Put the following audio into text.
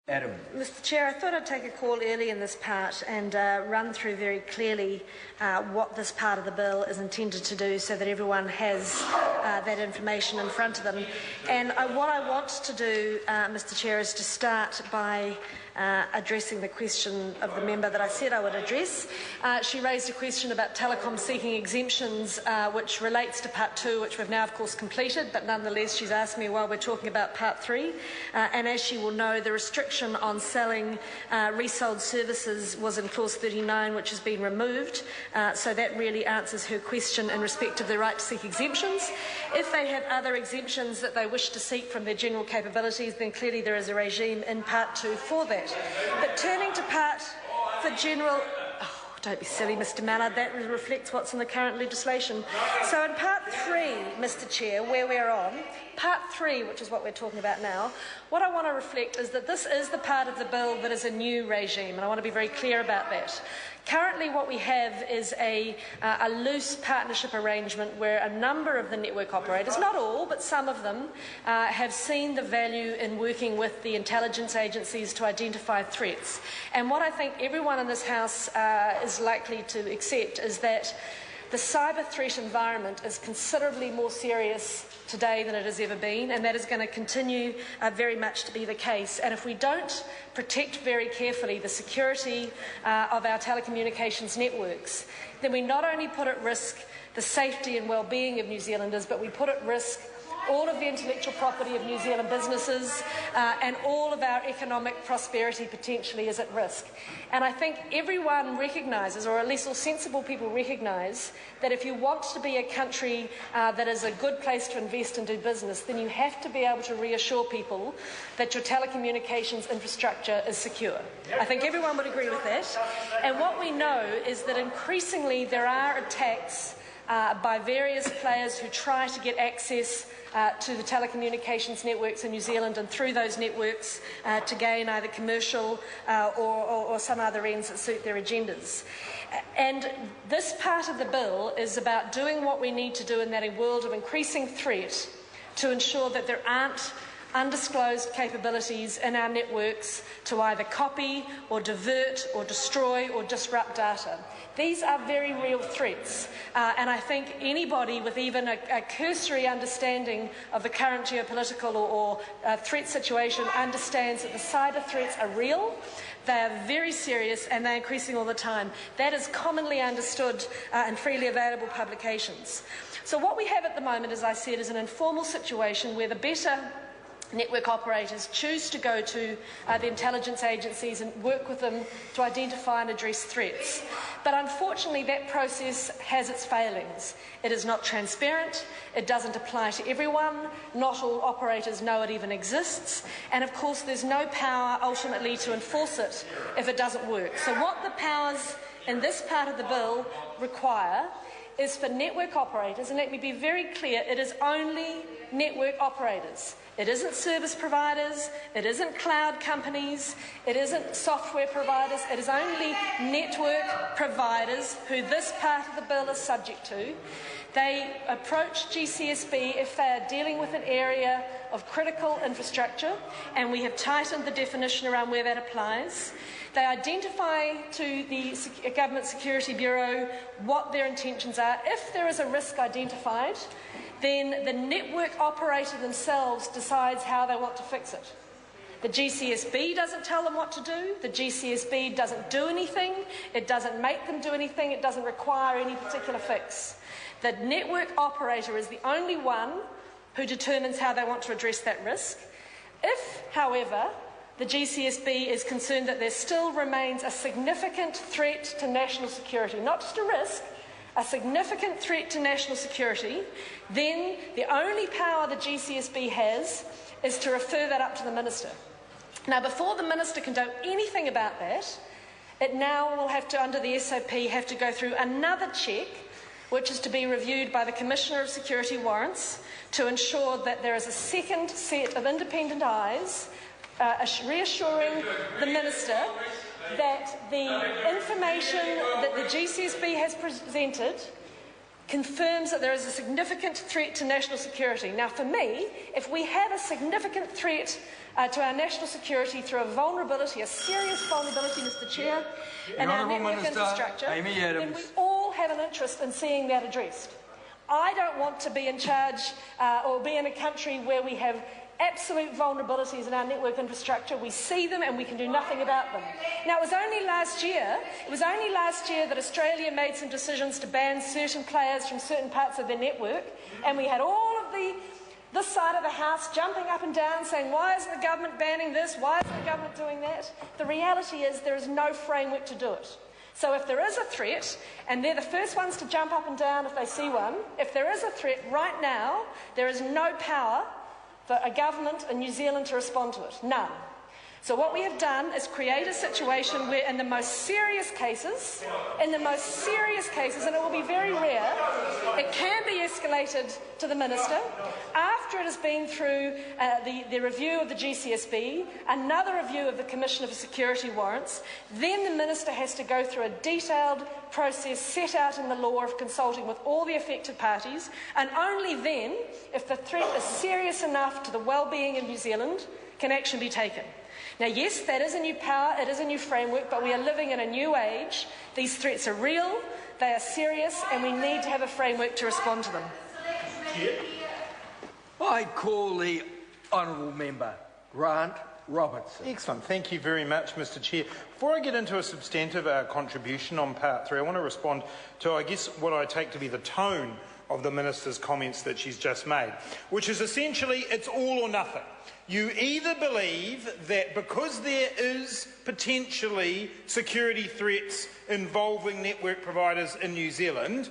Adam. Mr Chair, I thought I'd take a call early in this part and run through very clearly what this part of the bill is intended to do so that everyone has that information in front of them. And what I want to do, Mr Chair, is to start by addressing the question of the member that I said I would address. She raised a question about telecom seeking exemptions, which relates to Part 2, which we've now, of course, completed, but nonetheless she's asked me while we're talking about Part 3. And as she will know, the restriction on selling resold services was in Clause 39, which has been removed, so that really answers her question in respect of the right to seek exemptions. If they have other exemptions that they wish to seek from their general capabilities, then clearly there is a regime in Part 2 for that. But turning to Part for general... Oh, don't be silly, Mr Mallard, that reflects what's in the current legislation. So in Part 3, Mr Chair, where we're on, Part 3, which is what we're talking about now, what I want to reflect is that this is the part of the bill that is a new regime, and I want to be very clear about that. Currently what we have is a loose partnership arrangement where a number of the network operators, not all, but some of them, have seen the value in working with the intelligence agencies to identify threats. And what I think everyone in this House is likely to accept is that the cyber threat environment is considerably more serious today than it has ever been, and that is going to continue very much to be the case. And if we don't protect very carefully the security of our telecommunications networks, then we not only put at risk the safety and well-being of New Zealanders, but we put at risk all of the intellectual property of New Zealand businesses, and all of our economic prosperity potentially is at risk. And I think everyone recognises, or at least all sensible people recognise, that if you want to be a country that is a good place to invest and do business, then you have to be able to reassure people that your telecommunications infrastructure is secure. I think everyone would agree with that. And what we know is that increasingly there are attacks by various players who try to get access to the telecommunications networks in New Zealand, and through those networks to gain either commercial or some other ends that suit their agendas. And this part of the bill is about doing what we need to do in that world of increasing threat to ensure that there aren't undisclosed capabilities in our networks to either copy or divert or destroy or disrupt data. These are very real threats, and I think anybody with even a cursory understanding of the current geopolitical or threat situation understands that the cyber threats are real, they are very serious, and they're increasing all the time. That is commonly understood in freely available publications. So what we have at the moment, as I said, is an informal situation where the better network operators choose to go to the intelligence agencies and work with them to identify and address threats. But unfortunately that process has its failings. It is not transparent, it doesn't apply to everyone, not all operators know it even exists, and of course there's no power ultimately to enforce it if it doesn't work. So what the powers in this part of the bill require is for network operators, and let me be very clear, it is only network operators. It isn't service providers, it isn't cloud companies, it isn't software providers, it is only network providers who this part of the bill is subject to. They approach GCSB if they are dealing with an area of critical infrastructure, and we have tightened the definition around where that applies. They identify to the Government Security Bureau what their intentions are. If there is a risk identified, then the network operator themselves decides how they want to fix it. The GCSB doesn't tell them what to do, the GCSB doesn't do anything, it doesn't make them do anything, it doesn't require any particular fix. The network operator is the only one who determines how they want to address that risk. If, however, the GCSB is concerned that there still remains a significant threat to national security, not just a risk, a significant threat to national security, then the only power the GCSB has is to refer that up to the Minister. Now, before the Minister can do anything about that, it now will have to, under the SOP, have to go through another check, which is to be reviewed by the Commissioner of Security Warrants to ensure that there is a second set of independent eyes reassuring the Minister that the information that the GCSB has presented confirms that there is a significant threat to national security. Now, for me, if we have a significant threat to our national security through a vulnerability, a serious vulnerability, Mr Chair, in our network infrastructure, then we all have an interest in seeing that addressed. I don't want to be in charge or be in a country where we have absolute vulnerabilities in our network infrastructure. We see them and we can do nothing about them. Now, it was only last year that Australia made some decisions to ban certain players from certain parts of their network, and we had all of this side of the House jumping up and down saying, why isn't the government banning this? Why isn't the government doing that? The reality is there is no framework to do it. So if there is a threat, and they're the first ones to jump up and down if they see one, if there is a threat right now, there is no power for a government in New Zealand to respond to it. None. So what we have done is create a situation where in the most serious cases, and it will be very rare, it can be escalated to the Minister. After it has been through the review of the GCSB, another review of the Commissioner for Security Warrants, then the Minister has to go through a detailed process set out in the law of consulting with all the affected parties, and only then, if the threat is serious enough to the well-being of New Zealand, can action be taken. Now, yes, that is a new power, it is a new framework, but we are living in a new age. These threats are real, they are serious, and we need to have a framework to respond to them. I call the honourable member Grant Robertson. Excellent. Thank you very much, Mr Chair. Before I get into a substantive contribution on part 3, I want to respond to, I guess, what I take to be the tone of the Minister's comments that she's just made, which is essentially it's all or nothing. You either believe that because there is potentially security threats involving network providers in New Zealand,